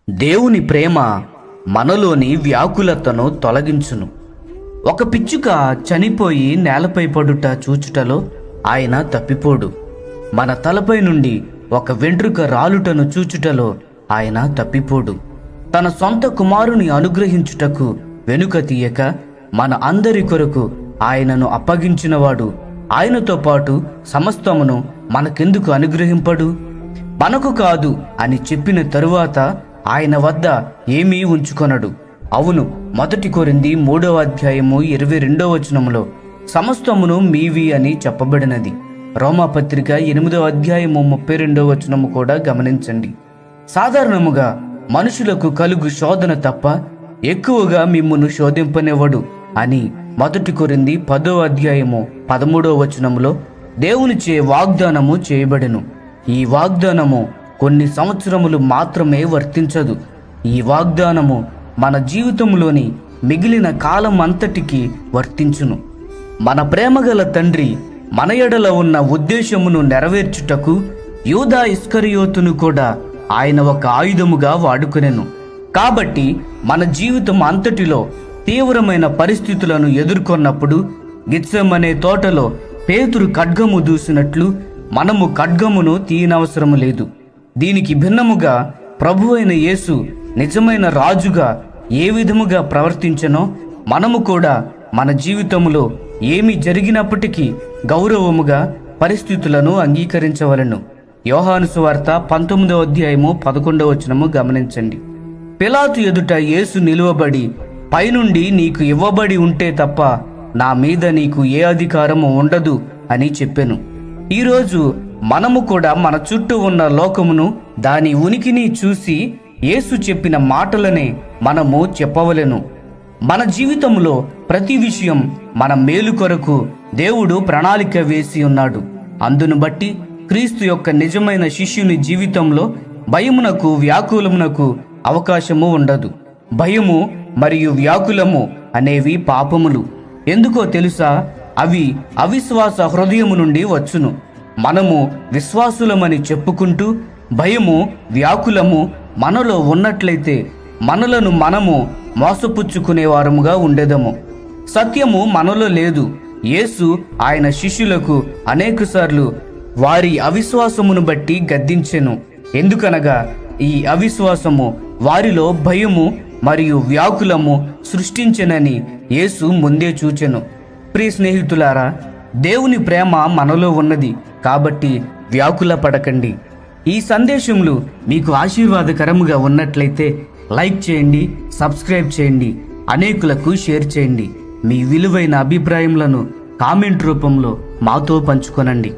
దేవుని ప్రేమ మనలోని వ్యాకులతను తొలగించును. ఒక పిచ్చుక చనిపోయి నేలపై పడుట చూచుటలో ఆయన తప్పిపోడు. మన తలపై నుండి ఒక వెంట్రుక రాలుటను చూచుటలో ఆయన తప్పిపోడు. తన సొంత కుమారుని అనుగ్రహించుటకు వెనుక తీయక మన అందరి కొరకు ఆయనను అప్పగించినవాడు ఆయనతో పాటు సమస్తమును మనకెందుకు అనుగ్రహింపడు? మనకు కాదు అని చెప్పిన తరువాత ఆయన వద్ద ఏమీ ఉంచుకొనడు. అవును, 1 కొరింథీ 3:22 సమస్తమును మీవి అని చెప్పబడినది. రోమాపత్రిక 8:32 కూడా గమనించండి. సాధారణముగా మనుషులకు కలుగు శోధన తప్ప ఎక్కువగా మిమ్మును శోధింపనివ్వడు అని 1 కొరింథీ 10:13 దేవునిచే వాగ్దానము చేయబడెను. ఈ వాగ్దానము కొన్ని సంవత్సరములు మాత్రమే వర్తించదు. ఈ వాగ్దానము మన జీవితంలోని మిగిలిన కాలం అంతటికి వర్తించును. మన ప్రేమగల తండ్రి మన ఎడల ఉన్న ఉద్దేశమును నెరవేర్చుటకు యూదా ఇస్కరియోతును కూడా ఆయన ఒక ఆయుధముగా వాడుకొనెను. కాబట్టి మన జీవితం అంతటిలో తీవ్రమైన పరిస్థితులను ఎదుర్కొన్నప్పుడు గిత్సెమనే తోటలో పేతురు ఖడ్గము దూసినట్లు మనము ఖడ్గమును తీయనవసరము లేదు. దీనికి భిన్నముగా ప్రభువైన యేసు నిజమైన రాజుగా ఏ విధముగా ప్రవర్తించెనో మనము కూడా మన జీవితంలో ఏమి జరిగినప్పటికీ గౌరవముగా పరిస్థితులను అంగీకరించవలెను. యోహాను సువార్త 19:11 గమనించండి. పిలాతు ఎదుట యేసు నిలువబడి, పైనుండి నీకు ఇవ్వబడి ఉంటే తప్ప నా మీద నీకు ఏ అధికారము ఉండదు అని చెప్పెను. ఈరోజు మనము కూడా మన చుట్టూ ఉన్న లోకమును, దాని ఉనికిని చూసి యేసు చెప్పిన మాటలనే మనము చెప్పవలెను. మన జీవితంలో ప్రతి విషయం మన మేలు కొరకు దేవుడు ప్రణాళిక వేసి ఉన్నాడు. అందును బట్టి క్రీస్తు యొక్క నిజమైన శిష్యుని జీవితంలో భయమునకు, వ్యాకులమునకు అవకాశము ఉండదు. భయము మరియు వ్యాకులము అనేవి పాపములు. ఎందుకో తెలుసా? అవి అవిశ్వాస హృదయము నుండి వచ్చును. మనము విశ్వాసులమని చెప్పుకుంటూ భయము, వ్యాకులము మనలో ఉన్నట్లయితే మనలను మనము మోసపుచ్చుకునేవారముగా ఉండేదము. సత్యము మనలో లేదు. యేసు ఆయన శిష్యులకు అనేకసార్లు వారి అవిశ్వాసమును బట్టి గద్దించెను. ఎందుకనగా ఈ అవిశ్వాసము వారిలో భయము మరియు వ్యాకులము సృష్టించెనని యేసు ముందే చూచెను. ప్రియ స్నేహితులారా, దేవుని ప్రేమ మనలో ఉన్నది కాబట్టి వ్యాకుల పడకండి. ఈ సందేశములు మీకు ఆశీర్వాదకరముగా ఉన్నట్లయితే లైక్ చేయండి, సబ్స్క్రైబ్ చేయండి, అనేకులకు షేర్ చేయండి. మీ విలువైన అభిప్రాయములను కామెంట్ రూపంలో మాతో పంచుకొనండి.